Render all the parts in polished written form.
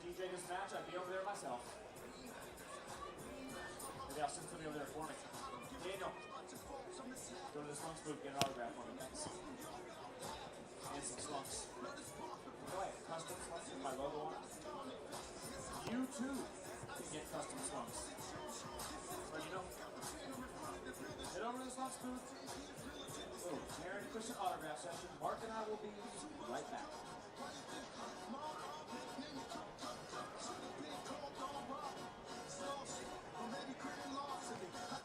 DJ this match, I'd be over there myself. Maybe I'll send somebody over there for me. Daniel, go to the Slunks booth, get an autograph for me, thanks. And some Slunks. Go ahead, custom Slunks with my logo on it. You too can get custom Slunks. So you know, head over to the Slunks booth. Boom, Mary and Christian autograph session. Mark and I will be right back.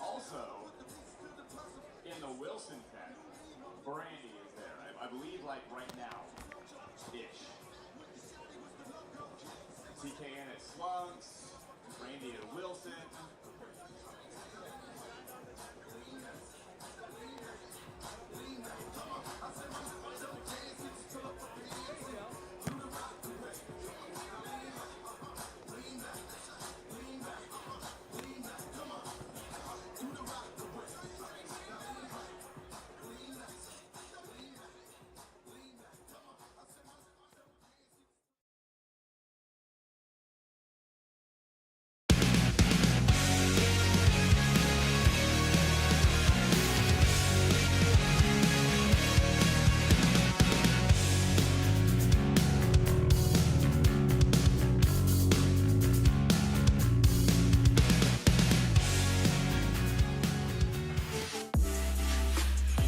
Also, in the Wilson tent, Brandy is there. I believe like right now-ish. TKN at Slunks, Brandy at Wilson.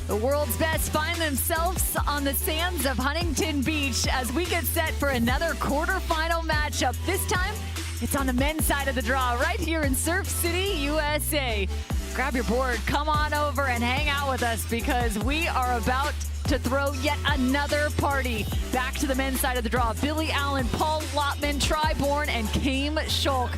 The world's best find themselves on the sands of Huntington Beach as we get set for another quarterfinal matchup. This time, it's on the men's side of the draw right here in Surf City, USA. Grab your board, come on over and hang out with us because we are about to throw yet another party. Back to the men's side of the draw. Billy Allen, Paul Lotman, Bourne, and Schalk.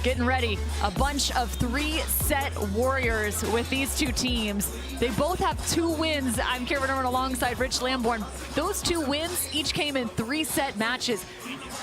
Getting ready, a bunch of three-set warriors with these two teams. They both have 2 wins. I'm Karen Irwin alongside Rich Lamborn. Those 2 wins each came in 3-set matches.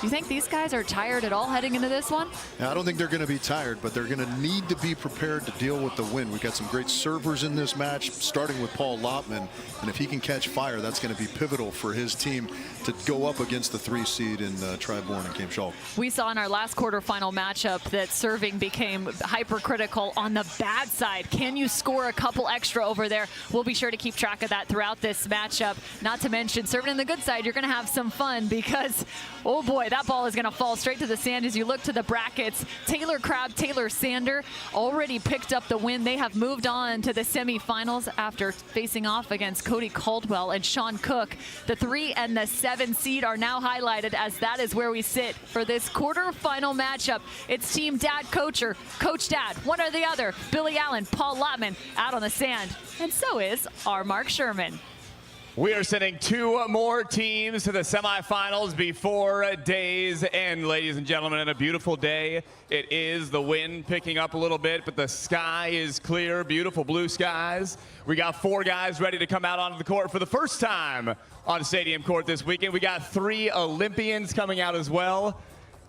Do you think these guys are tired at all heading into this one? Yeah, I don't think they're going to be tired, but they're going to need to be prepared to deal with the wind. We've got some great servers in this match, starting with Paul Lotman, and if he can catch fire, that's going to be pivotal for his team to go up against the 3 seed in Bourne and Schalk. We saw in our last quarterfinal matchup that serving became hypercritical on the bad side. Can you score a couple extra over there? We'll be sure to keep track of that throughout this matchup. Not to mention, serving in the good side, you're going to have some fun because, oh boy, that ball is going to fall straight to the sand as you look to the brackets. Taylor Crabb, Taylor Sander already picked up the win. They have moved on to the semifinals after facing off against Cody Caldwell and Sean Cook. The 3 and the 7 seed are now highlighted as that is where we sit for this quarterfinal matchup. It's Team Dad Coacher, Coach Dad, one or the other. Billy Allen, Paul Lotman out on the sand, and so is our Mark Sherman. We are sending 2 more teams to the semifinals before day's end, ladies and gentlemen. And a beautiful day. It is. The wind picking up a little bit, but the sky is clear. Beautiful blue skies. We got 4 guys ready to come out onto the court for the first time on Stadium Court this weekend. We got 3 Olympians coming out as well.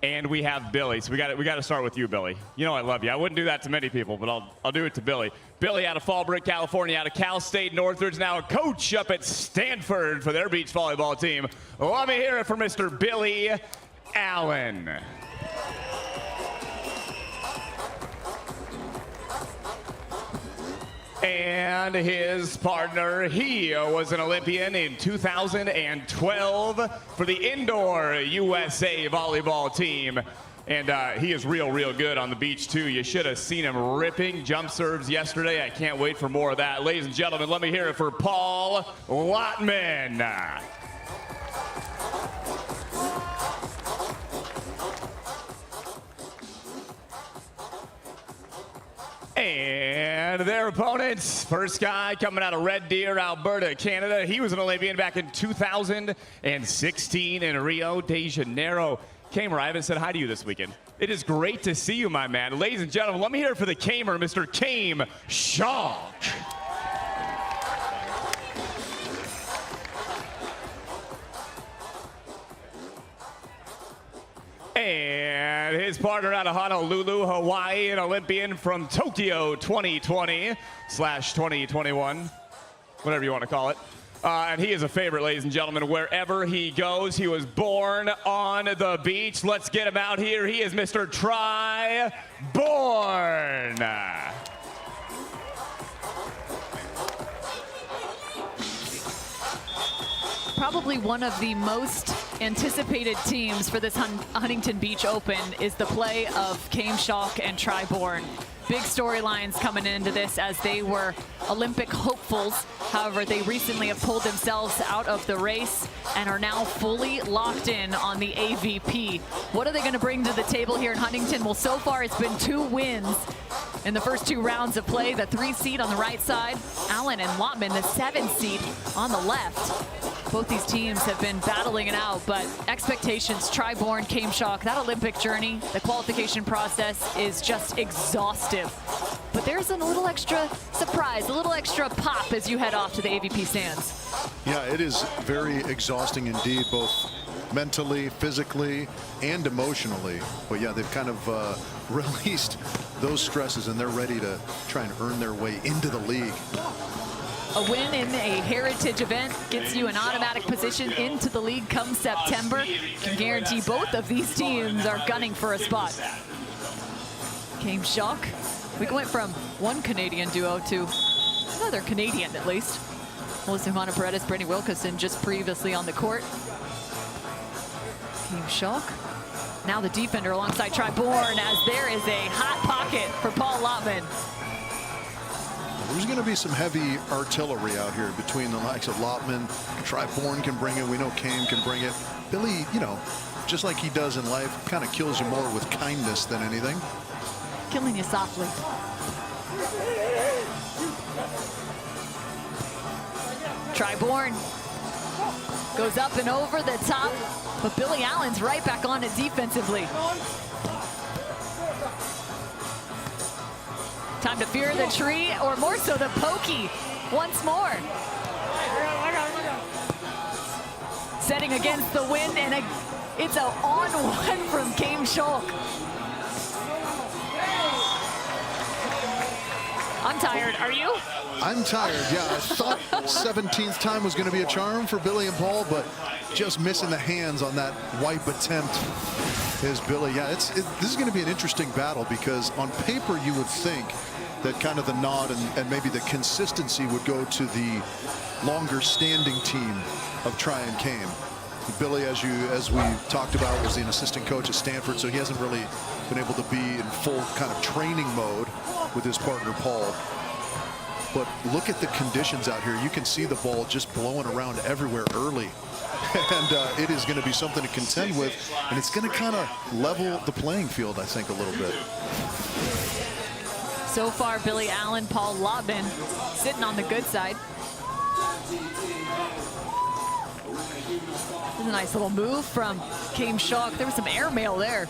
And we have Billy. So we got to start with you, Billy. You know I love you. I wouldn't do that to many people, but I'll do it to Billy. Billy out of Fallbrook, California, out of Cal State Northridge, now a coach up at Stanford for their beach volleyball team. Let me hear it for Mr. Billy Allen. And his partner, he was an Olympian in 2012 for the Indoor USA volleyball team. And he is real good on the beach, too. You should have seen him ripping jump serves yesterday. I can't wait for more of that. Ladies and gentlemen, let me hear it for Paul Lotman. And their opponents, first guy coming out of Red Deer, Alberta, Canada. He was an Olympian back in 2016 in Rio de Janeiro. Kamer, I haven't said hi to you this weekend. It is great to see you, my man. Ladies and gentlemen, let me hear it for the Kamer, Mr. Kame Schalk. And his partner out of Honolulu, Hawaii, an Olympian from Tokyo 2020/2021, whatever you want to call it. And he is a favorite, ladies and gentlemen, wherever he goes. He was born on the beach. Let's get him out here. He is Mr. Bourne. Probably one of the most anticipated teams for this Huntington Beach Open is the play of Schalk and Bourne. Big storylines coming into this as they were Olympic hopefuls. However, they recently have pulled themselves out of the race and are now fully locked in on the AVP. What are they going to bring to the table here in Huntington? Well, so far it's been 2 wins in the first 2 rounds of play. The 3 seed on the right side, Allen and Lotman, the 7 seed on the left. Both these teams have been battling it out, but expectations, Bourne, Schalk, that Olympic journey, the qualification process is just exhaustive. But there's a little extra surprise, a little extra pop as you head off to the AVP stands. Yeah, it is very exhausting indeed, both mentally, physically, and emotionally. But yeah, they've kind of released those stresses, and they're ready to try and earn their way into the league. A win in a heritage event gets you an automatic position into the league come September. Can guarantee both of these teams are gunning for a spot. Schalk. We went from one Canadian duo to another Canadian, at least. Melissa Paredes, Brittany Wilkinson just previously on the court. Schalk. Now the defender alongside Bourne, as there is a hot pocket for Paul Lotman. There's going to be some heavy artillery out here between the likes of Lotman. Bourne can bring it. We know Kame can bring it. Billy, you know, just like he does in life, kind of kills you more with kindness than anything. Killing you softly. Bourne goes up and over the top, but Billy Allen's right back on it defensively. Time to fear the tree, or more so the pokey once more. Setting against the wind, and it's an on-1 from Schalk. I'm tired, are you? I'm tired, yeah. I thought 17th time was going to be a charm for Billy and Paul, but just missing the hands on that wipe attempt is Billy. Yeah, this is going to be an interesting battle, because on paper you would think that kind of the nod and maybe the consistency would go to the longer standing team of Kame. Billy, as we talked about, was an assistant coach at Stanford, so he hasn't really been able to be in full kind of training mode with his partner Paul. But look at the conditions out here. You can see the ball just blowing around everywhere early. And it is going to be something to contend with, and it's going to kind of level the playing field, I think, a little bit. So far, Billy Allen, Paul Lotman sitting on the good side. This is a nice little move from Schalk. There was some airmail there.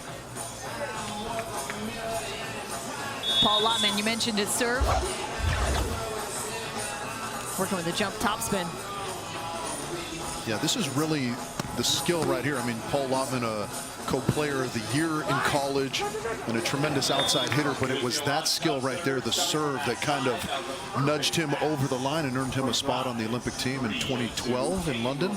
Paul Lotman, you mentioned his serve. Working with the jump topspin. Yeah, this is really the skill right here. I mean, Paul Lotman, a co-player of the year in college and a tremendous outside hitter, but it was that skill right there, the serve, that kind of nudged him over the line and earned him a spot on the Olympic team in 2012 in London.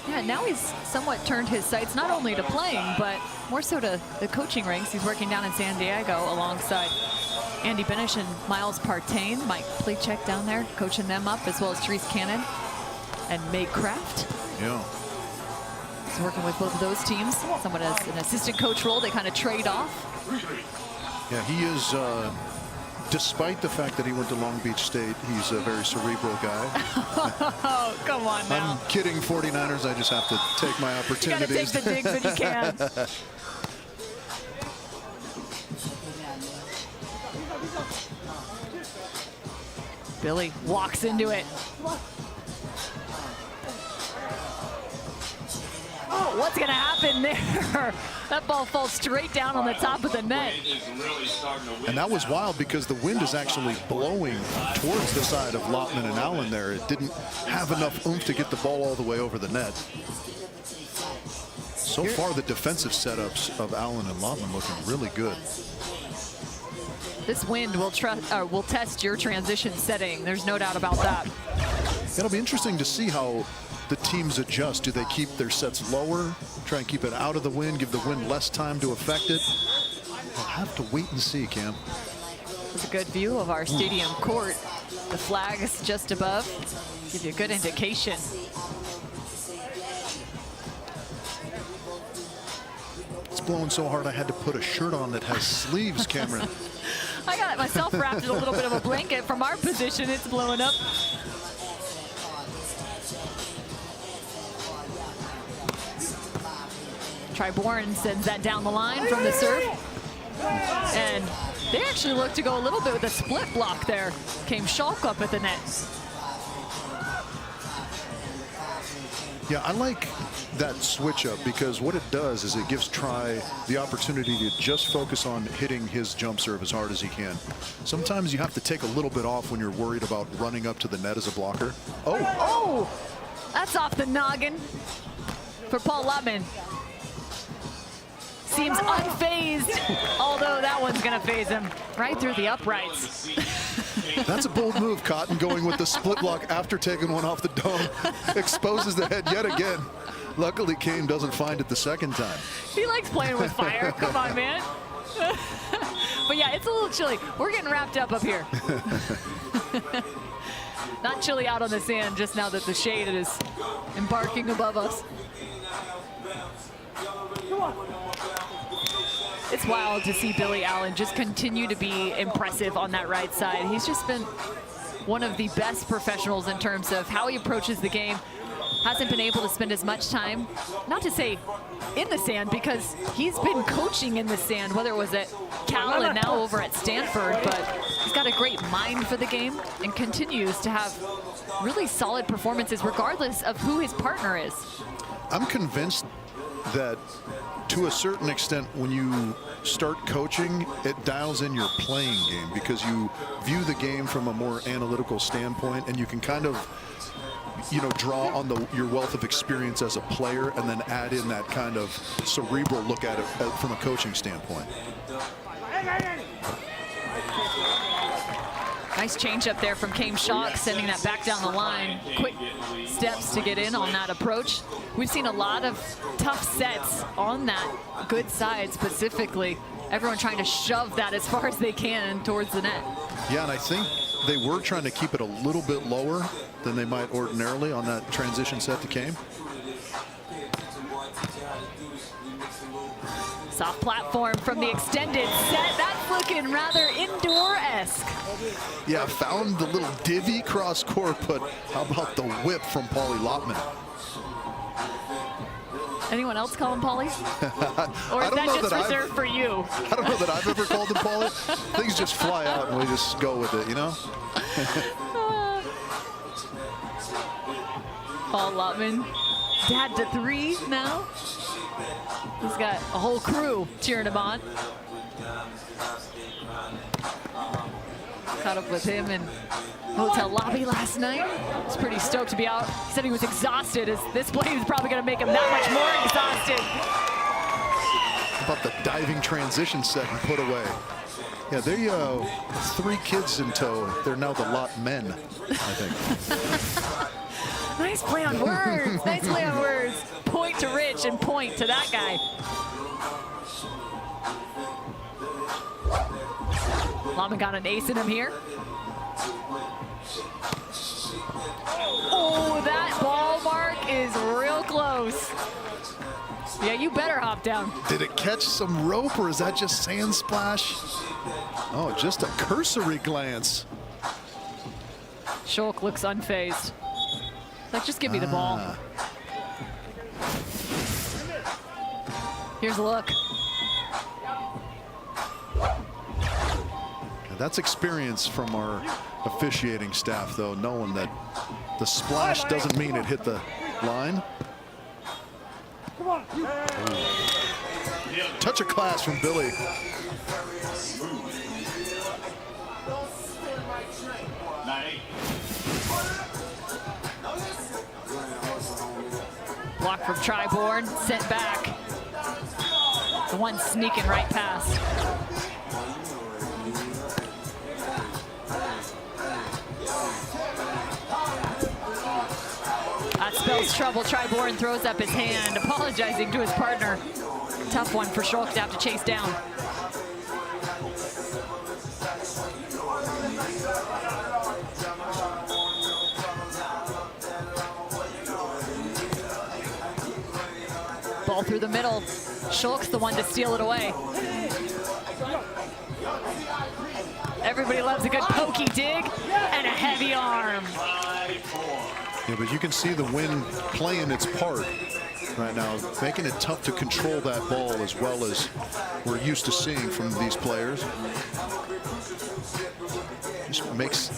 Yeah, now he's somewhat turned his sights not only to playing, but more so to the coaching ranks. He's working down in San Diego alongside Andy Benish and Miles Partain. Mike Playcheck down there coaching them up, as well as Therese Cannon and May Kraft. Yeah. He's working with both of those teams. Someone has an assistant coach role. They kind of trade off. Yeah, he is, despite the fact that he went to Long Beach State, he's a very cerebral guy. Oh, come on now. I'm kidding, 49ers. I just have to take my opportunities. You gotta take the digs when you can. Billy walks into it. Oh, what's going to happen there? That ball falls straight down on the top of the net. And that was wild, because the wind is actually blowing towards the side of Lotman and Allen there. It didn't have enough oomph to get the ball all the way over the net. So far, the defensive setups of Allen and Lotman looking really good. This wind will test your transition setting. There's no doubt about that. It'll be interesting to see how the teams adjust. Do they keep their sets lower, try and keep it out of the wind, give the wind less time to affect it? We'll have to wait and see, Cam. It's a good view of our stadium court. The flag is just above. Give you a good indication. It's blowing so hard I had to put a shirt on that has sleeves, Cameron. I got myself wrapped in a little bit of a blanket from our position. It's blowing up. Bourne sends that down the line from the serve. And they actually look to go a little bit with a split block there. Came Schalk up at the net. Yeah, I like that switch up because what it does is it gives Tri the opportunity to just focus on hitting his jump serve as hard as he can. Sometimes you have to take a little bit off when you're worried about running up to the net as a blocker. Oh, that's off the noggin for Paul Lotman. Seems unfazed, although that one's gonna phase him right through the uprights. That's a bold move, Cotton, going with the split block after taking one off the dome. Exposes the head yet again. Luckily, Kane doesn't find it the second time. He likes playing with fire. Come on, man. But yeah, it's a little chilly. We're getting wrapped up here. Not chilly out on the sand, just now that the shade is embarking above us. It's wild to see Billy Allen just continue to be impressive on that right side. He's just been one of the best professionals in terms of how he approaches the game. Hasn't been able to spend as much time, not to say in the sand, because he's been coaching in the sand, whether it was at Cal and now over at Stanford, but he's got a great mind for the game and continues to have really solid performances regardless of who his partner is. I'm convinced that to a certain extent, when you start coaching, it dials in your playing game because you view the game from a more analytical standpoint, and you can kind of, you know, draw on your wealth of experience as a player and then add in that kind of cerebral look at it from a coaching standpoint. Nice change up there from Came Schalk, sending that back down the line. Quick steps to get in on that approach. We've seen a lot of tough sets on that good side specifically. Everyone trying to shove that as far as they can towards the net. Yeah, and I think they were trying to keep it a little bit lower than they might ordinarily on that transition set to Came. Soft platform from the extended set. That's looking rather indoor-esque. Yeah, found the little divvy cross court, but how about the whip from Paulie Lotman? Anyone else call him Paulie? Or is that just reserved for you? I don't know that I've ever called him Paulie. Things just fly out and we just go with it, you know? Paul Lotman, dad to 3 now. He's got a whole crew cheering him on. Caught up with him in hotel lobby last night. He's pretty stoked to be out. He said he was exhausted, as this play is probably going to make him that much more exhausted. How about the diving transition set and put away? Yeah, they 3 kids in tow. They're now the Lotmen, I think. Nice play on words. Nice play on words. Point to Rich and point to that guy. Lotman got an ace in him here. Oh, that ball mark is real close. Yeah, you better hop down. Did it catch some rope or is that just sand splash? Oh, just a cursory glance. Schalk looks unfazed. Like, just give me the ball. Here's a look. That's experience from our officiating staff, though, knowing that the splash doesn't mean it hit the line. Touch of class from Billy. Block from Bourne, sent back. The one sneaking right past. serious trouble. Bourne throws up his hand, apologizing to his partner. Tough one for Schalk to have to chase down. Ball through the middle. Schalk's the one to steal it away. Everybody loves a good pokey dig and a heavy arm. Yeah, but you can see the wind playing its part right now, making it tough to control that ball as well as we're used to seeing from these players. Just makes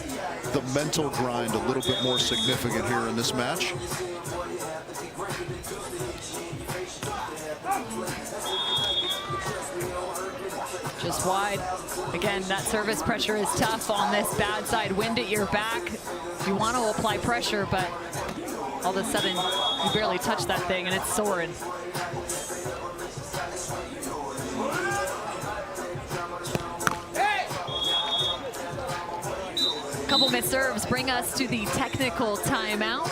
the mental grind a little bit more significant here in this match. Just wide. Again, that service pressure is tough on this bad side. Wind at your back. You want to apply pressure, but all of a sudden you barely touch that thing and it's soaring. Couple missed serves bring us to the technical timeout.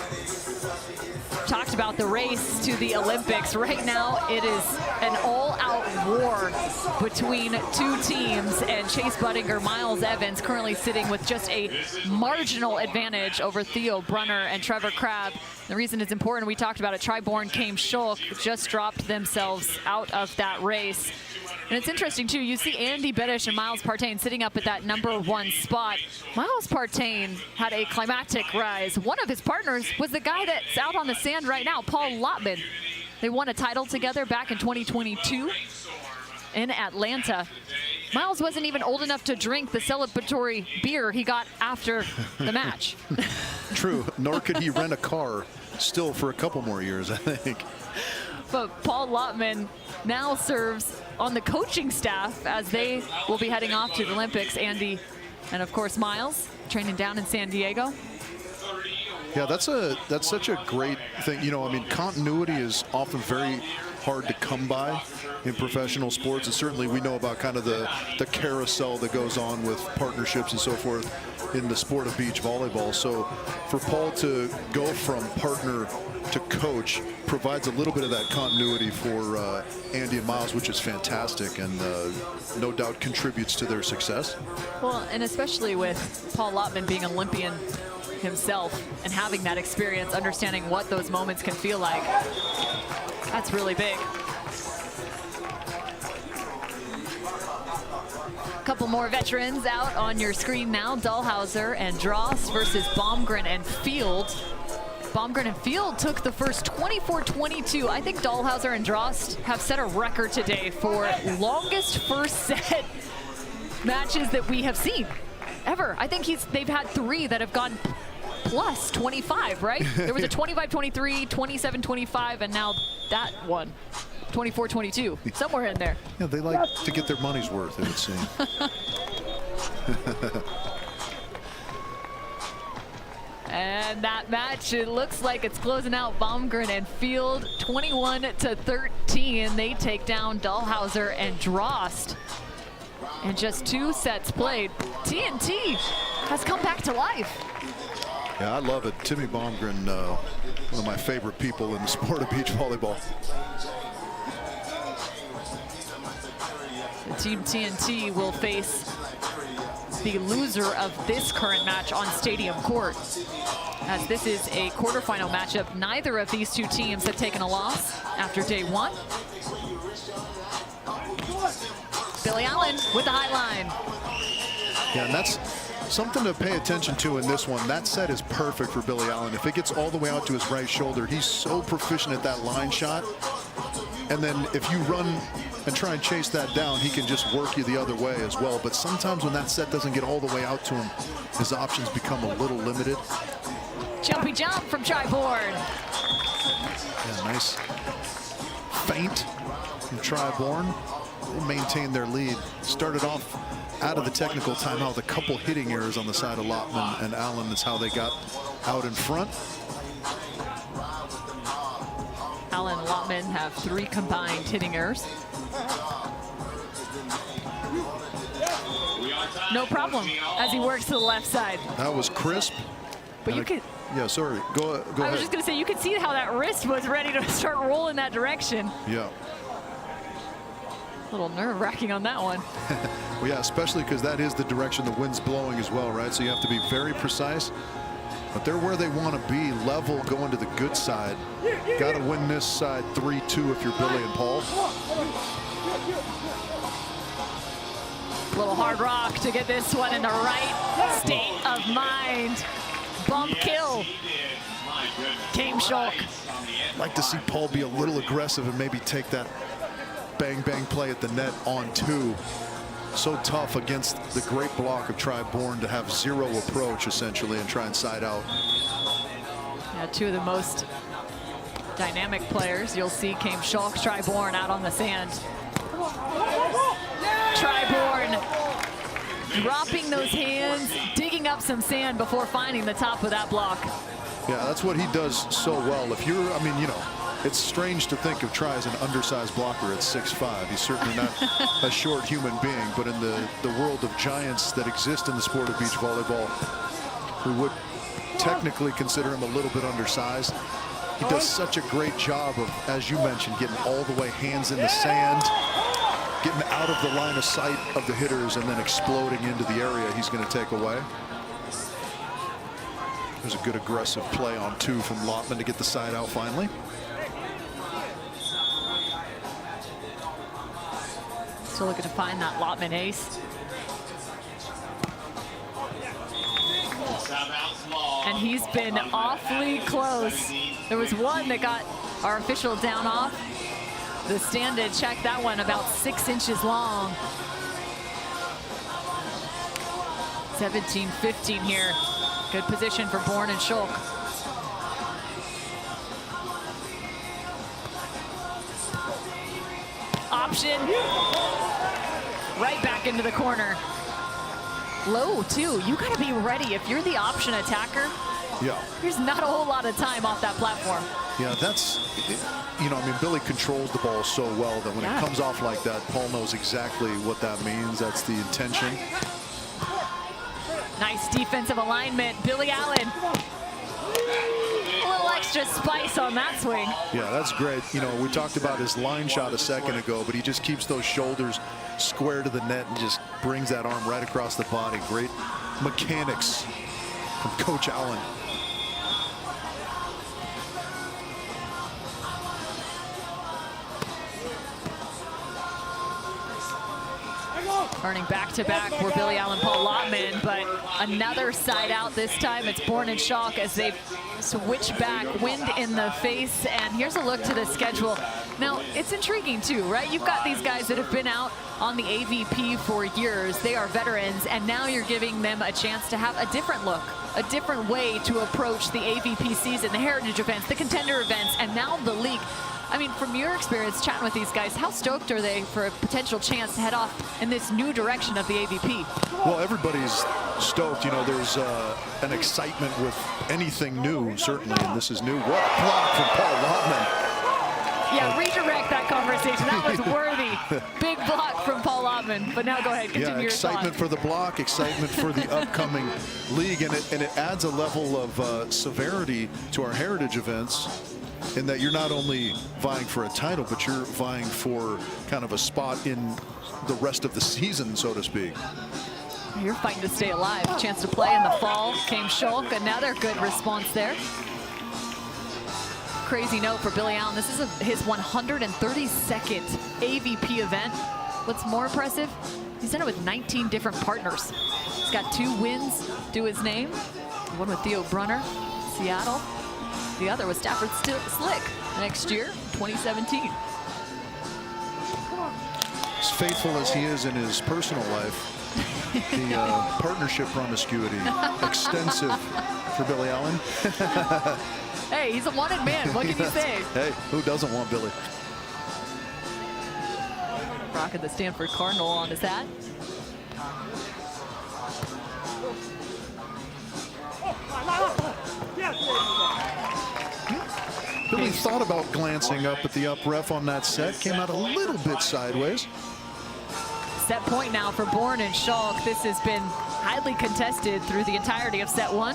Talked about the race to the Olympics. Right now, it is an all-out war between two teams, and Chase Budinger, Miles Evans currently sitting with just a marginal advantage over Theo Brunner and Trevor Crabb. The reason it's important, we talked about it, Bourne came Schalk, just dropped themselves out of that race. And it's interesting, too, you see Andy Beddish and Miles Partain sitting up at that #1 spot. Miles Partain had a climactic rise. One of his partners was the guy that's out on the sand right now, Paul Lotman. They won a title together back in 2022 in Atlanta. Miles wasn't even old enough to drink the celebratory beer he got after the match. True, nor could he rent a car still for a couple more years, I think. But Paul Lotman now serves on the coaching staff as they will be heading off to the Olympics. Andy and, of course, Miles training down in San Diego. Yeah, that's such a great thing. You know, I mean, continuity is often very hard to come by in professional sports, and certainly we know about kind of the carousel that goes on with partnerships and so forth in the sport of beach volleyball. So for Paul to go from partner to coach provides a little bit of that continuity for Andy and Miles, which is fantastic, and no doubt contributes to their success. Well, and especially with Paul Lotman being an Olympian himself and having that experience, understanding what those moments can feel like, that's really big. A couple more veterans out on your screen now. Dahlhauser and Drost versus Baumgren and Field. Baumgren and Field took the first 24-22. I think Dahlhauser and Drost have set a record today for longest first set matches that we have seen ever. I think they've had 3 that have gone plus 25, right? There was a 25-23, 27-25, and now that one, 24-22, somewhere in there. Yeah, they like to get their money's worth, it would seem. And that match, it looks like it's closing out. Baumgren and Field 21-13. They take down Dahlhauser and Drost. And just 2 sets played. TNT has come back to life. Yeah, I love it. Timmy Baumgren, one of my favorite people in the sport of beach volleyball. The Team TNT will face the loser of this current match on Stadium Court, as this is a quarterfinal matchup. Neither of these 2 teams have taken a loss after day 1. Billy Allen with the high line. Yeah, and that's something to pay attention to in this one. That set is perfect for Billy Allen. If it gets all the way out to his right shoulder, he's so proficient at that line shot. And then if you run and try and chase that down, he can just work you the other way as well. But sometimes when that set doesn't get all the way out to him, his options become a little limited. Jumpy jump from Bourne. Yeah, nice feint from Bourne. They maintain their lead. Started off out of the technical timeout with a couple hitting errors on the side of Lotman and Allen. That's how they got out in front. Allen and Lotman have 3 combined hitting errors. No problem as he works to the left side. That was crisp. But Yeah, sorry. Go ahead. I was just going to say, you could see how that wrist was ready to start rolling that direction. Yeah. A little nerve-wracking on that one. Well, yeah, especially because that is the direction the wind's blowing as well, right? So you have to be very precise. But they're where they want to be, level, going to the good side. Got to win this side 3-2 if you're Billy and Paul. Little hard rock to get this one in the right state of mind. Bump kill. Came Schalk. Like to see Paul be a little aggressive and maybe take that bang-bang play at the net on 2. So tough against the great block of Bourne to have zero approach, essentially, and try and side out. Yeah, 2 of the most dynamic players you'll see came Schalk, Bourne out on the sand. Bourne dropping those hands, digging up some sand before finding the top of that block. Yeah, that's what he does so well. If you're, I mean, you know, it's strange to think of Tri as an undersized blocker at 6'5". He's certainly not a short human being, but in the world of giants that exist in the sport of beach volleyball, we would technically consider him a little bit undersized. He does such a great job of, as you mentioned, getting all the way hands in the sand, getting out of the line of sight of the hitters, and then exploding into the area he's going to take away. There's a good aggressive play on 2 from Lotman to get the side out finally. Still looking to find that Lotman ace. And he's been awfully close. There was one that got our official down off the stand to check that one, about 6 inches long. 17-15 here. Good position for Bourne and Schalk. Option. Right back into the corner. Low, too. You got to be ready. If you're the option attacker, yeah, there's not a whole lot of time off that platform. Yeah, that's, you know, I mean, Billy controls the ball so well that when it comes off like that, Paul knows exactly what that means. That's the intention. Nice defensive alignment. Billy Allen. A little extra spice on that swing. Yeah, that's great. You know, we talked about his line shot a second ago, but he just keeps those shoulders square to the net and just brings that arm right across the body. Great mechanics from Coach Allen. Earning back-to-back for Billy Allen, Paul Lotman, but another side out this time. It's Bourne and Schalk as they switch back, wind in the face, and here's a look to the schedule. Now, it's intriguing too, right? You've got these guys that have been out on the AVP for years. They are veterans, and now you're giving them a chance to have a different look, a different way to approach the AVP season, the heritage events, the contender events, and now the league. I mean, from your experience chatting with these guys, how stoked are they for a potential chance to head off in this new direction of the AVP? Well, everybody's stoked. You know, there's an excitement with anything new, certainly, and this is new. What a block from Paul Lotman. Yeah, redirect that conversation. That was worthy. Big block from Paul Lotman. But now go ahead, continue your excitement for the block, excitement for the upcoming league, and it adds a level of severity to our heritage events, in that you're not only vying for a title, but you're vying for kind of a spot in the rest of the season, so to speak. You're fighting to stay alive. Chance to play in the fall. Came Schalk, another good response there. Crazy note for Billy Allen. This is his 132nd AVP event. What's more impressive, he's done it with 19 different partners. He's got 2 wins to his name. One with Theo Brunner, Seattle. The other was Stafford Slick next year, 2017. As faithful as he is in his personal life, the partnership promiscuity, extensive for Billy Allen. Hey, he's a wanted man. What can you say? Hey, who doesn't want Billy? Rocking the Stanford Cardinal on his hat. Billy thought about glancing up at the up ref on that set. Came out a little bit sideways. Set point now for Bourne and Schalk. This has been highly contested through the entirety of set 1.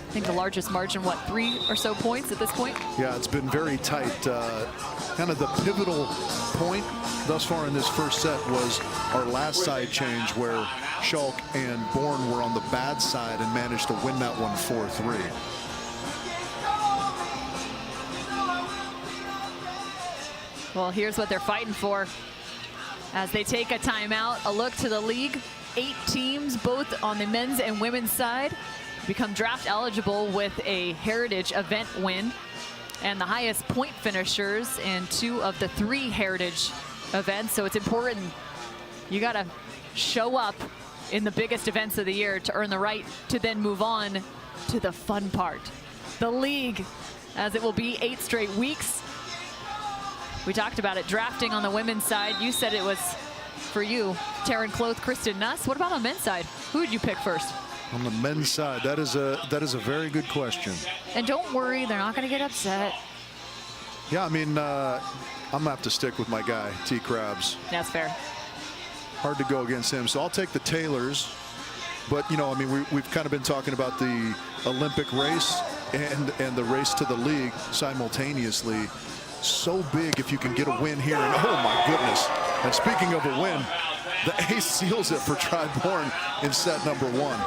I think the largest margin, what, 3 or so points at this point? Yeah, it's been very tight. Kind of the pivotal point thus far in this first set was our last side change where Schalk and Bourne were on the bad side and managed to win that one 4-3. Well, here's what they're fighting for. As they take a timeout, a look to the league. 8 teams, both on the men's and women's side, become draft eligible with a Heritage event win. And the highest point finishers in 2 of the 3 Heritage events. So it's important. You got to show up in the biggest events of the year to earn the right to then move on to the fun part. The league, as it will be 8 straight weeks. We talked about it, drafting on the women's side. You said it was, for you, Taryn Cloth, Kristen Nuss. What about on the men's side? Who would you pick first? On the men's side, that is a very good question. And don't worry, they're not going to get upset. Yeah, I mean, I'm going to have to stick with my guy, T. Krabs. That's fair. Hard to go against him, so I'll take the Taylors. But, you know, I mean, we've kind of been talking about the Olympic race and the race to the league simultaneously. So big if you can get a win here. And oh my goodness. And speaking of a win, the ace seals it for Bourne in set number 1.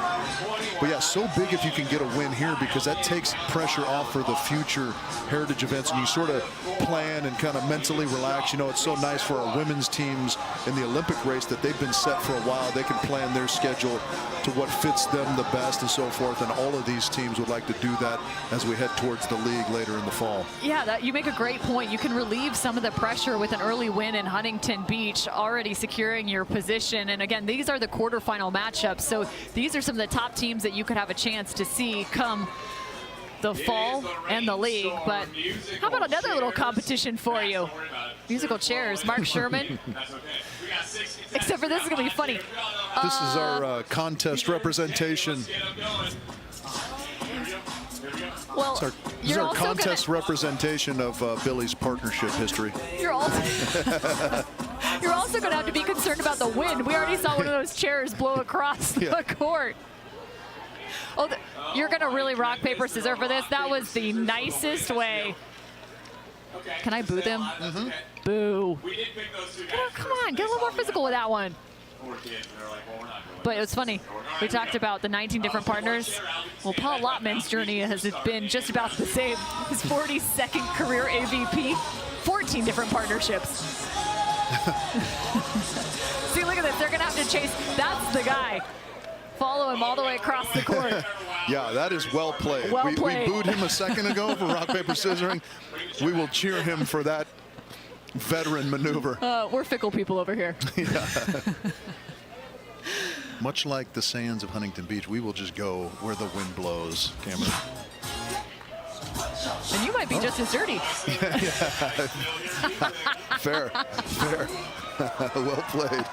But yeah, so big if you can get a win here, because that takes pressure off for the future Heritage events, and you sort of plan and kind of mentally relax. You know, it's so nice for our women's teams in the Olympic race that they've been set for a while. They can plan their schedule to what fits them the best and so forth, and all of these teams would like to do that as we head towards the league later in the fall. Yeah, you make a great point. You can relieve some of the pressure with an early win in Huntington Beach, already securing your position. And again, these are the quarterfinal matchups, so these are some of the top teams that you could have a chance to see come the fall and the league. But how about another little competition for you? Musical chairs, Mark Sherman. Except for this is gonna be funny. This is our contest representation. Well, this is our contest representation of Billy's partnership history. You're also gonna have to be concerned about the wind. We already saw one of those chairs blow across the court. Oh, you're gonna really rock, paper, scissors for this? That was the nicest way. Can I boo them? Mm-hmm. Boo. Come on, get a little more physical with that one. But it was funny. We talked about the 19 different partners. Well, Paul Lotman's journey has been just about the same. His 42nd career AVP, 14 different partnerships. See, look at this. They're going to have to chase. That's the guy. Follow him all the way across the court. Yeah, that is well played. Well we played. booed him a second ago for rock, paper, scissoring. We will cheer him for that veteran maneuver. We're fickle people over here. Yeah. Much like the sands of Huntington Beach, we will just go where the wind blows, Cameron. And you might be just as dirty. Fair, fair. Well played.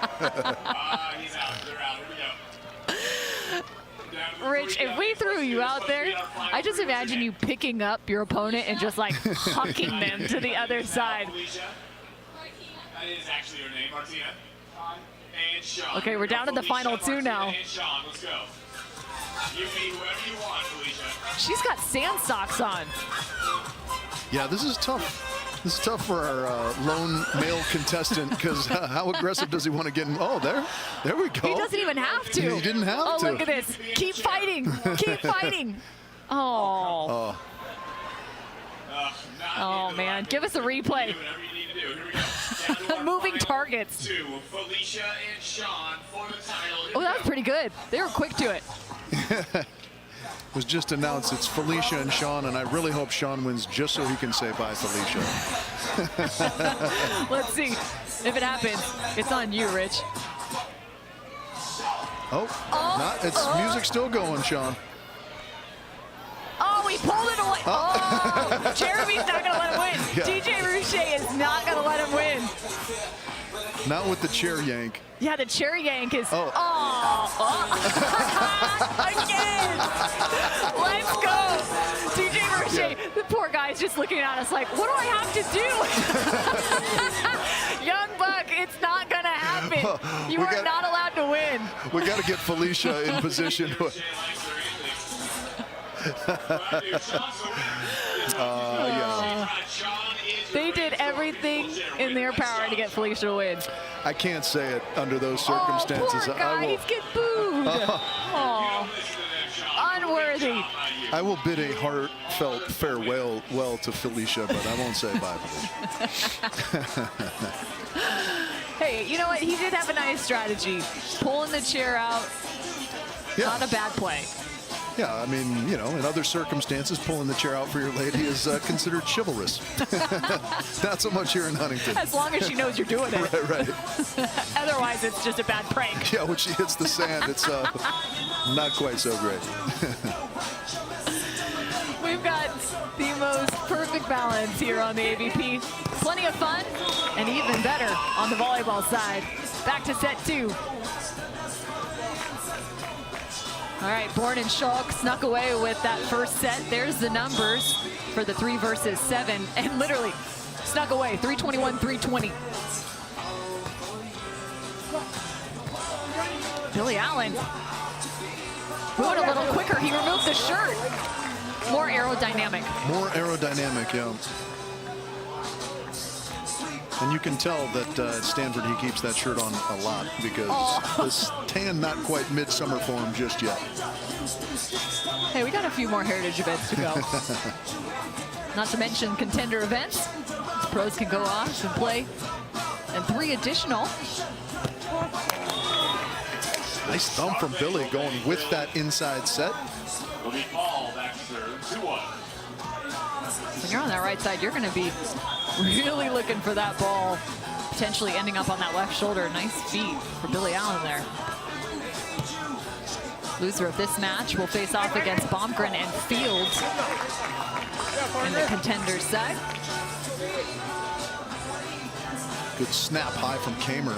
Rich, if we threw you out there, I just imagine you picking up your opponent and just like hucking them to the other side. That is actually her name, Martina. Okay, we're down to the final 2 now. She's got sand socks on. Yeah, this is tough. This is tough for our lone male contestant, because how aggressive does he want to get in? Oh, there we go. He doesn't even have to. He didn't have to. Oh, look at this. Keep fighting. Keep fighting. Oh. Oh, man. Give us a replay. Moving targets. Oh, that was pretty good. They were quick to it. It was just announced it's Felicia and Sean, and I really hope Sean wins just so he can say bye, Felicia. Let's see. If it happens, it's on you, Rich. It's music still going, Sean. Oh, he pulled it away. Oh, Jeremy's not going to let him win. Yeah. DJ Rouchet is not going to let him win. Not with the chair yank. Yeah, the chair yank is. Oh. Again. Let's go. DJ Rouchet, the poor guy's just looking at us like, what do I have to do? Young buck, it's not going to happen. You are not allowed to win. We got to get Felicia in position. Yeah. They did everything in their power to get Felicia to win. I can't say it under those circumstances. Oh, poor guy, he's getting booed. Oh, unworthy. I will bid a heartfelt farewell to Felicia, but I won't say bye, Felicia. Hey, you know what? He did have a nice strategy. Pulling the chair out, not a bad play. Yeah, I mean, you know, in other circumstances, pulling the chair out for your lady is considered chivalrous. Not so much here in Huntington. As long as she knows you're doing it. Right. Otherwise, it's just a bad prank. Yeah, when she hits the sand, it's not quite so great. We've got the most perfect balance here on the AVP. Plenty of fun, and even better on the volleyball side. Back to set 2. All right, Bourne and Schalk snuck away with that first set. There's the numbers for the 3 versus 7, and literally snuck away, 321, 320. Billy Allen moving a little quicker. He removed the shirt. More aerodynamic. More aerodynamic, yeah. And you can tell that at Stanford he keeps that shirt on a lot because this tan not quite midsummer for him just yet. Hey, we got a few more heritage events to go. Not to mention contender events. Pros can go off and play. And 3 additional. Nice thumb from Billy going with that inside set. Will be ball back to serve, 2-1. When you're on that right side, you're going to be really looking for that ball potentially ending up on that left shoulder. Nice feet for Billy Allen there. Loser of this match will face off against Baumgren and Fields in the contenders side. Good snap high from Kamer.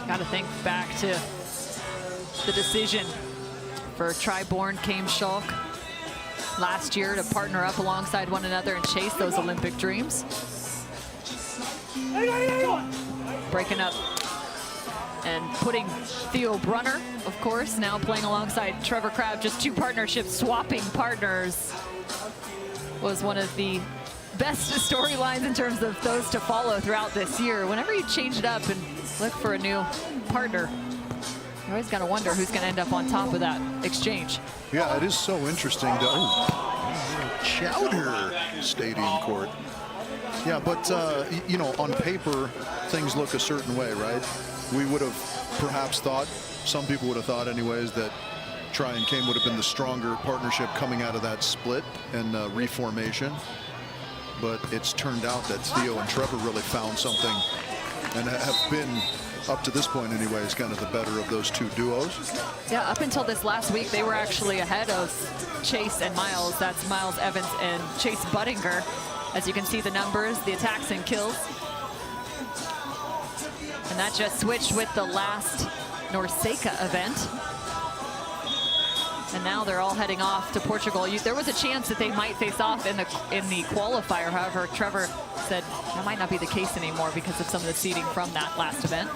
Got to think back to the decision for Bourne came Schalk last year to partner up alongside one another and chase those Olympic dreams. Breaking up and putting Theo Brunner, of course, now playing alongside Trevor Crabb. Just 2 partnerships, swapping partners was one of the best storylines in terms of those to follow throughout this year. Whenever you change it up and look for a new partner, you always got to wonder who's going to end up on top of that exchange. Yeah, it is so interesting to Chowder Stadium Court. Yeah, but you know, on paper things look a certain way, right? We would have perhaps thought, some people would have thought anyways, that Tri and Kame would have been the stronger partnership coming out of that split and reformation. But it's turned out that Theo and Trevor really found something and have been, up to this point anyways, kind of the better of those 2 duos. Yeah, up until this last week, they were actually ahead of Chase and Miles. That's Miles Evans and Chase Buttinger. As you can see the numbers, the attacks and kills. And that just switched with the last Norseca event. And now they're all heading off to Portugal. There was a chance that they might face off in the qualifier. However, Trevor said that might not be the case anymore because of some of the seeding from that last event.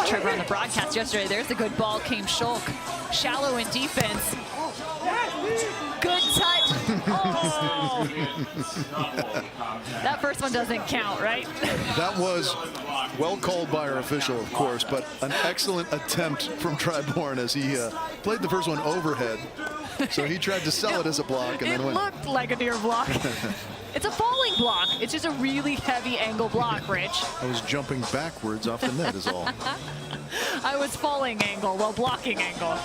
Trevor on the broadcast yesterday. There's a good ball. Came Schalk. Shallow in defense. Good touch. Oh. That first one doesn't count, right? That was well called by our official, of course, but an excellent attempt from Bourne as he played the first one overhead. So he tried to sell it as a block and then went. It looked like a near block. It's a falling block. It's just a really heavy angle block, Rich. I was jumping backwards off the net is all. I was falling angle, well, blocking angle.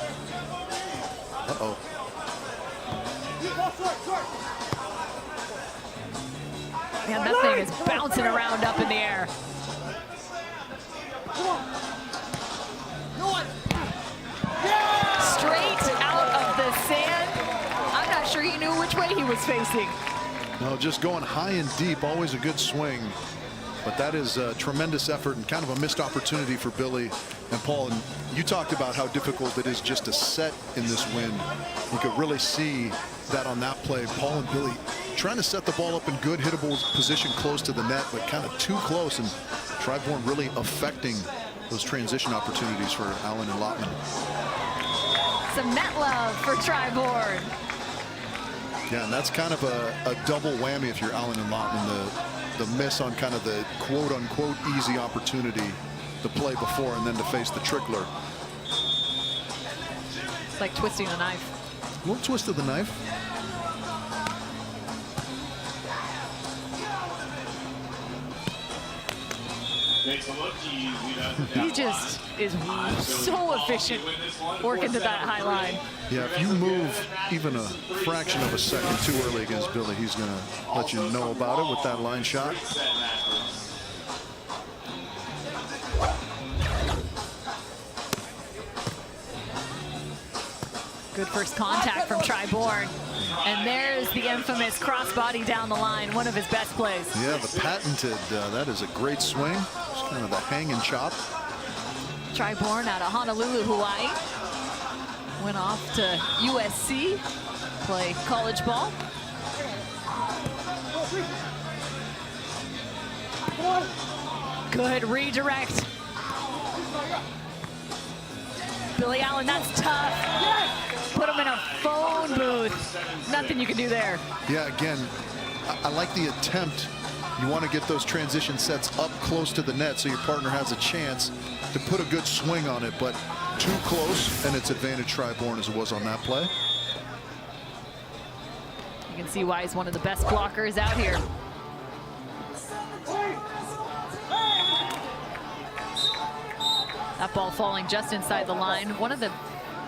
Uh-oh. Man, that thing is bouncing around up in the air. Straight out of the sand. I'm not sure he knew which way he was facing. No, just going high and deep, always a good swing. But that is a tremendous effort and kind of a missed opportunity for Billy and Paul. And you talked about how difficult it is just to set in this wind. You could really see that on that play. Paul and Billy trying to set the ball up in good hittable position close to the net, but kind of too close, and Bourne really affecting those transition opportunities for Allen and Lotman. Some net love for Bourne. Yeah, and that's kind of a double whammy if you're Allen and Lotman. The miss on kind of the quote-unquote easy opportunity, the play before, and then to face the trickler. It's like twisting a knife. A little twist of the knife. He just is so efficient working to that high line. Yeah, if you move even a fraction of a second too early against Billy, he's going to let you know about it with that line shot. Good first contact from Bourne. And there's the infamous crossbody down the line, one of his best plays. Yeah, the patented, that is a great swing. It's kind of the hang and chop. Bourne out of Honolulu, Hawaii. Went off to USC, play college ball. Good redirect. Billy Allen, that's tough. Put him in a phone booth. Nothing you can do there. Yeah, again, I like the attempt. You want to get those transition sets up close to the net so your partner has a chance to put a good swing on it, but too close, and it's advantage Bourne as it was on that play. You can see why he's one of the best blockers out here. That ball falling just inside the line. One of the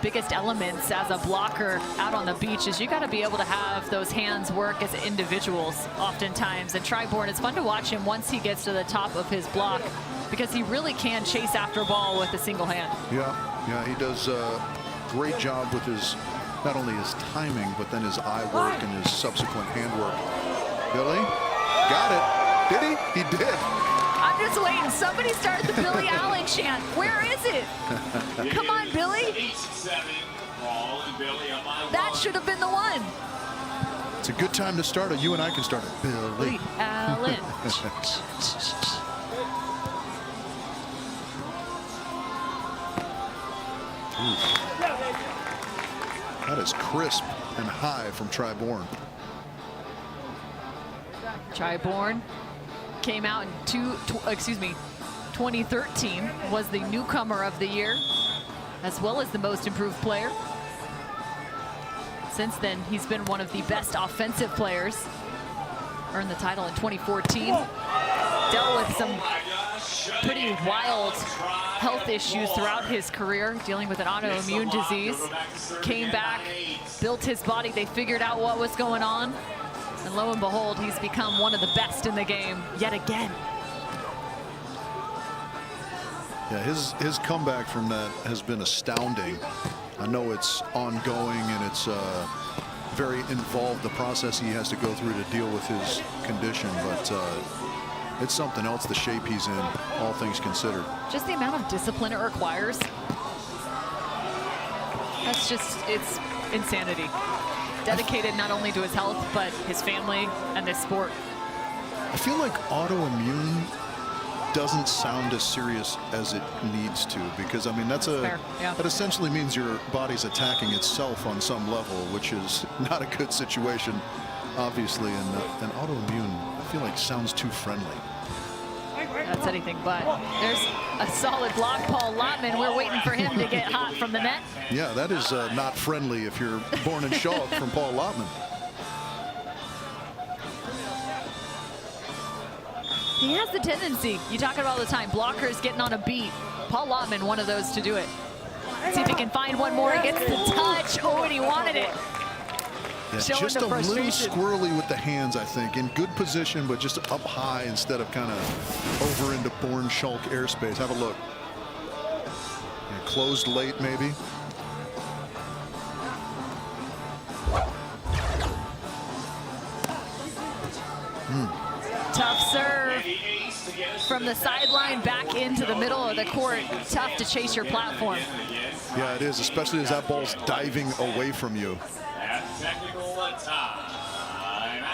biggest elements as a blocker out on the beach is you got to be able to have those hands work as individuals oftentimes. And Bourne, it's fun to watch him once he gets to the top of his block because he really can chase after a ball with a single hand. Yeah, he does a great job with his, not only his timing, but then his eye work and his subsequent hand work. Billy, got it. Did he? He did. I'm just waiting. Somebody started the Billy Allen chant. Where is it? Come on, Billy. That should have been the one. It's a good time to start it. You and I can start it. Billy Allen. That is crisp and high from Bourne. Bourne came out in 2013, was the newcomer of the year, as well as the most improved player. Since then, he's been one of the best offensive players. Earned the title in 2014. Dealt with some pretty wild health issues throughout his career, dealing with an autoimmune disease. Came back, built his body. They figured out what was going on. And lo and behold, he's become one of the best in the game yet again. Yeah, his comeback from that has been astounding. I know it's ongoing and it's very involved, the process he has to go through to deal with his condition, but it's something else, the shape he's in, all things considered. Just the amount of discipline it requires. That's just, it's insanity. Dedicated not only to his health, but his family and this sport. I feel like autoimmune doesn't sound as serious as it needs to, because I mean that essentially means your body's attacking itself on some level, which is not a good situation, obviously. And autoimmune, I feel like sounds too friendly. That's anything but. There's a solid block, Paul Lotman. We're waiting for him to get hot from the net. Yeah, that is not friendly if you're Bourne and Schalk from Paul Lotman. He has the tendency, you talk about all the time, blockers getting on a beat. Paul Lotman, one of those to do it. See if he can find one more. He gets the touch. Oh, and he wanted it. Yeah, just a little squirrely with the hands, I think. In good position, but just up high instead of kind of over into Bourne Schalk airspace. Have a look. Yeah, closed late, maybe. Tough serve from the sideline back into the middle of the court. Tough to chase your platform. Yeah, it is, especially as that ball's diving away from you. Technical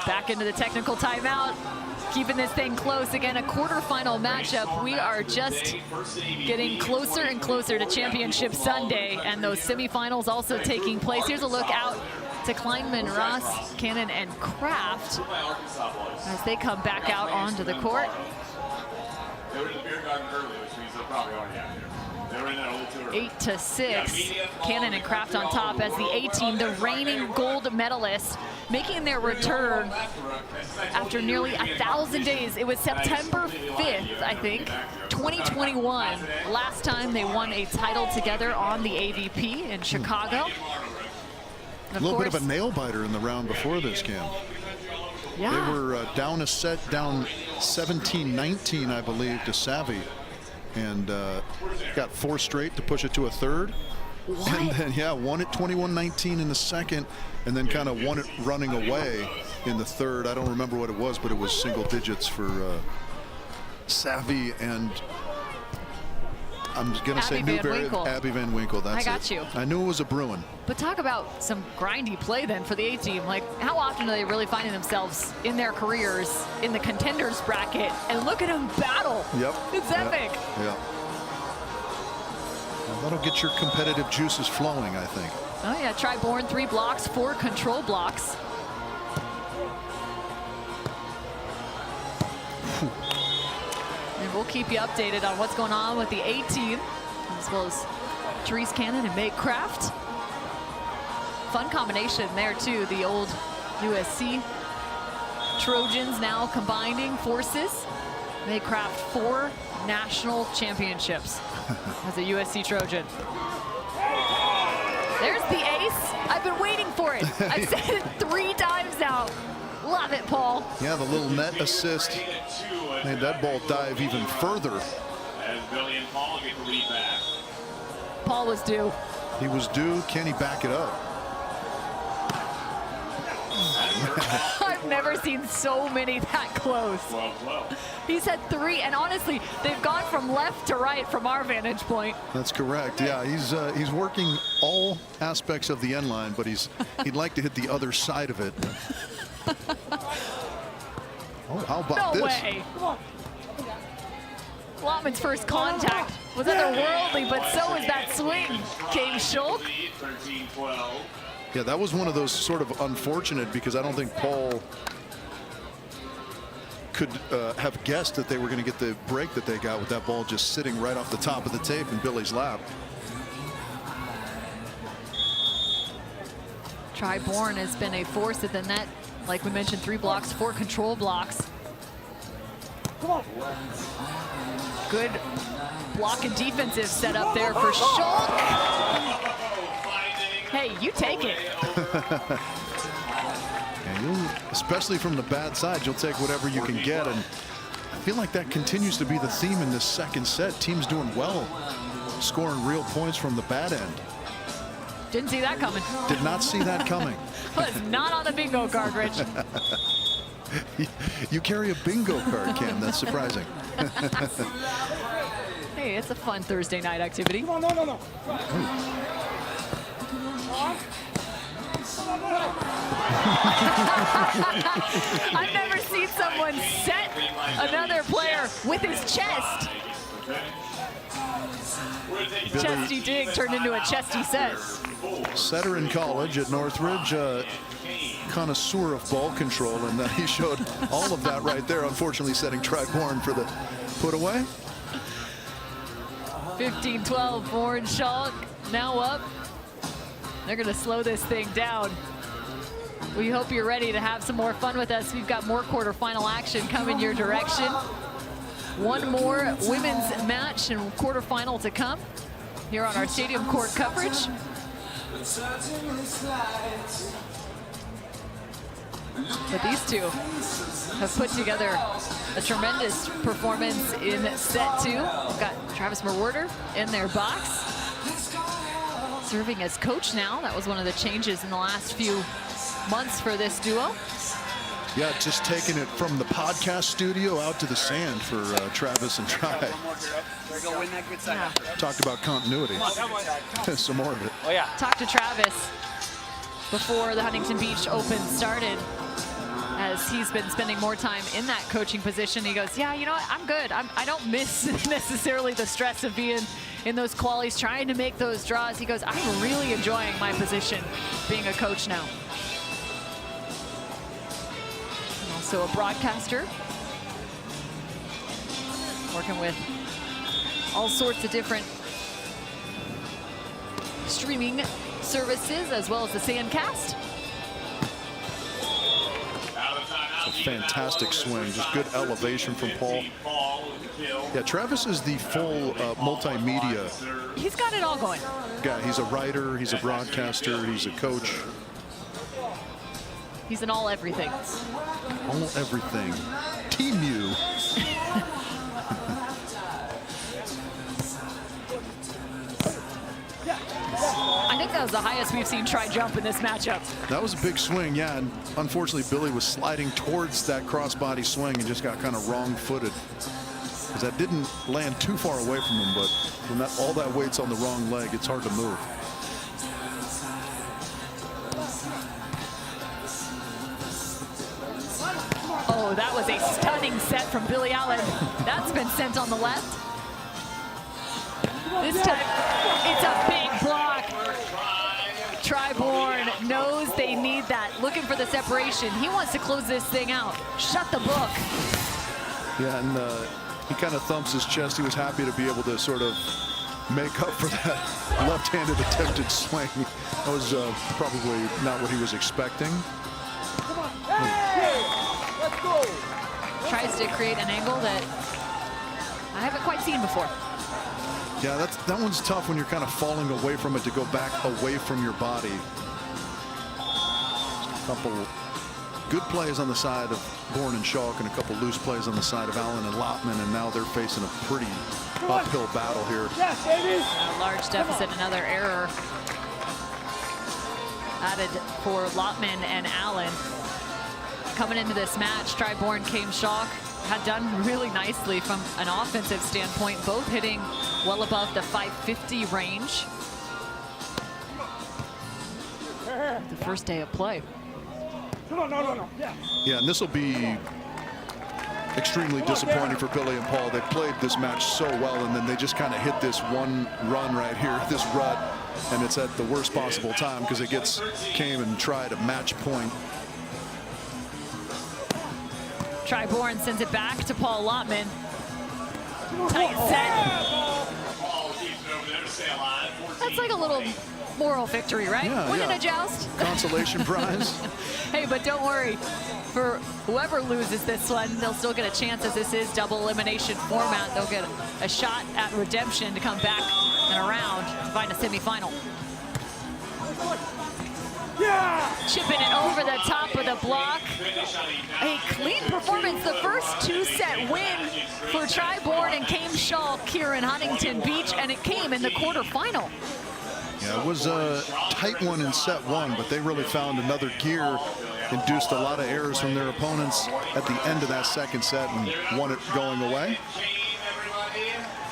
Back into the technical timeout. Keeping this thing close. Again, a quarterfinal matchup. We are just getting closer and closer to Championship Sunday, and those semifinals also taking place. Here's a look out to Kleinman, Ross, Cannon, and Kraft as they come back out onto the court. They were in the beer garden early, which means they're probably already out here. They were in there a little too early. 8-6. Cannon and Kraft on top as the A team, the reigning gold medalists, making their return after nearly 1,000 days. It was September 5th, I think, 2021. Last time they won a title together on the AVP in Chicago. A little bit of a nail biter in the round before this, Cam. Yeah. They were down a set, down 17-19, I believe, to Savvy. And got 4 straight to push it to a third. What? And then, yeah, won it 21-19 in the second, and then kind of won it running away in the third. I don't remember what it was, but it was single digits for Savvy and I'm going to say Newberry, Abby Van Winkle. That's I got you. I knew it was a Bruin. But talk about some grindy play then for the A team. Like, how often are they really finding themselves in their careers in the contenders bracket? And look at them battle. Yep. It's epic. Yeah. Well, that'll get your competitive juices flowing, I think. Oh yeah, try Bourne, 3 blocks, 4 control blocks. And we'll keep you updated on what's going on with the A team, as well as Therese Cannon and Meg Kraft. Fun combination there too, the old USC Trojans now combining forces. Meg Kraft 4 national championships as a USC Trojan. There's the ace. I've been waiting for it. I've said it 3 times now. Love it, Paul. Yeah, the little net assist made that ball dive even further. As Billy and Paul get the lead back. Paul was due. He was due. Can he back it up? I've never seen so many that close. 12-12. He's had 3, and honestly, they've gone from left to right from our vantage point. That's correct. Yeah, he's working all aspects of the end line, but he'd like to hit the other side of it. Oh, how about No this? way. Lotman's first contact was otherworldly, but so is that swing. Came Schalk. 13-12. Yeah, that was one of those sort of unfortunate, because I don't think Paul could have guessed that they were going to get the break that they got with that ball just sitting right off the top of the tape in Billy's lap. Try Bourne has been a force at the net. Like we mentioned, 3 blocks, 4 control blocks. Good block and defensive setup there for Schalk. Hey, you take it. And especially from the bad side, you'll take whatever you can get. And I feel like that continues to be the theme in this second set. Teams doing well, scoring real points from the bad end. Didn't see that coming. Did not see that coming. Was not on the bingo card, Rich. You carry a bingo card, Cam. That's surprising. Hey, it's a fun Thursday night activity. No. I've never seen someone set another player with his chest. Chesty dig turned into a chesty set. Setter in college at Northridge, connoisseur of ball control, and he showed all of that right there. Unfortunately, setting Try Bourne for the put away. 15-12, Bourne Schalk now up. They're going to slow this thing down. We hope you're ready to have some more fun with us. We've got more quarterfinal action coming your direction. One more women's match and quarterfinal to come here on our stadium court coverage. But these two have put together a tremendous performance in set 2. We've got Travis Merwerder in their box, serving as coach now. That was one of the changes in the last few months for this duo. Yeah, just taking it from the podcast studio out to the sand for Travis and Try. Yeah. Talked about continuity. Some more of it. Oh yeah. Talked to Travis before the Huntington Beach Open started, as as he's been spending more time in that coaching position. He goes, yeah, you know what, I'm good. I don't miss necessarily the stress of being in those qualies, trying to make those draws. He goes, I'm really enjoying my position being a coach now. And also a broadcaster, working with all sorts of different streaming services as well as the Sandcast. It's a fantastic swing, just good elevation from Paul. Yeah, Travis is the full multimedia He's got it all going. guy. He's a writer, he's a broadcaster, he's a coach. He's an all everything. All everything. Team U. I think that was the highest we've seen try jump in this matchup. That was a big swing, yeah, and unfortunately Billy was sliding towards that crossbody swing and just got kind of wrong-footed. Because that didn't land too far away from him, but when that, all that weight's on the wrong leg, it's hard to move. Oh, that was a stunning set from Billy Allen. That's been sent on the left. This time, it's a big block. Bourne knows they need that, looking for the separation. He wants to close this thing out. Shut the book. Yeah, and he kind of thumps his chest. He was happy to be able to sort of make up for that left-handed attempted swing. That was probably not what he was expecting. Let's go. Tries to create an angle that I haven't quite seen before. Yeah, that one's tough when you're kind of falling away from it to go back away from your body. A couple good plays on the side of Bourne and Schalk and a couple loose plays on the side of Allen and Lotman, and now they're facing a pretty uphill battle here. Yes, baby. A large deficit, another error added for Lotman and Allen. Coming into this match, Bourne came Schalk had done really nicely from an offensive standpoint, both hitting well above the 550 range. The first day of play. No. Yeah, and this will be extremely disappointing for Billy and Paul. They played this match so well, and then they just kind of hit this one run right here, this rut, and it's at the worst possible time because it came and tried a match point. Bourne sends it back to Paul Lotman. Tight set. That's like a little moral victory, right? Yeah, Win in yeah. a joust. Consolation prize. Hey, but don't worry. For whoever loses this one, they'll still get a chance, as this is double elimination format. They'll get a shot at redemption to come back and around to find a semifinal. Yeah. Chipping it over the top of the block. A clean performance, the first two-set win for Bourne and came Schalk here in Huntington Beach, and it came in the quarterfinal. Yeah, it was a tight one in set one, but they really found another gear, induced a lot of errors from their opponents at the end of that second set and won it going away.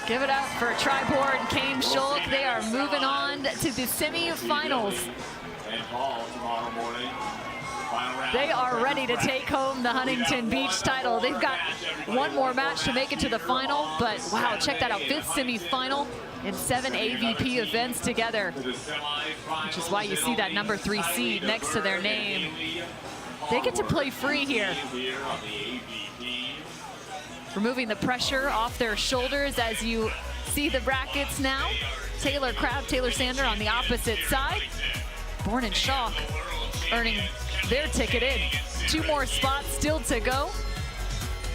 Give it up for Bourne, came Schalk. They are moving on to the semifinals. They are ready to take home the Huntington Beach title. They've got one more match to make it to the final, but wow, check that out, 5th semifinal in 7 AVP events together, which is why you see that number 3 seed next to their name. They get to play free here, removing the pressure off their shoulders as you see the brackets now. Taylor Crabb, Taylor Sander on the opposite side. Bourne and Schalk earning their ticket in. 2 more spots still to go,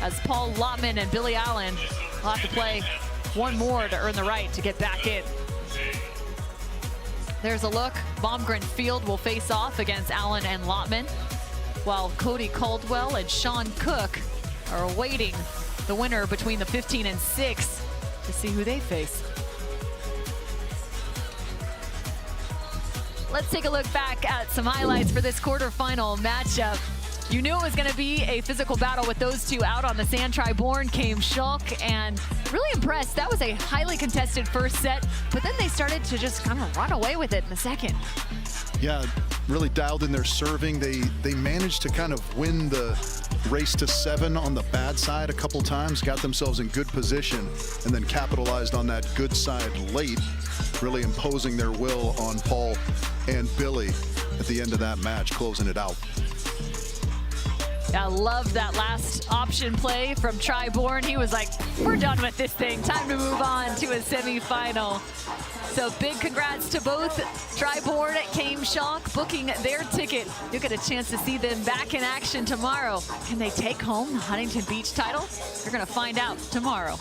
as Paul Lotman and Billy Allen will have to play one more to earn the right to get back in. There's a look. Baumgren Field will face off against Allen and Lotman, while Cody Caldwell and Sean Cook are awaiting the winner between the 15 and 6 to see who they face. Let's take a look back at some highlights for this quarterfinal matchup. You knew it was going to be a physical battle with those two out on the sand. Bourne came Schalk, and really impressed. That was a highly contested first set, but then they started to just kind of run away with it in the second. Yeah, really dialed in their serving. They managed to kind of win the race to 7 on the bad side a couple times, got themselves in good position, and then capitalized on that good side late, really imposing their will on Paul and Billy at the end of that match, closing it out. I love that last option play from Bourne. He was like, we're done with this thing. Time to move on to a semifinal. So big congrats to both Bourne came Schalk booking their ticket. You'll get a chance to see them back in action tomorrow. Can they take home the Huntington Beach title? You're going to find out tomorrow.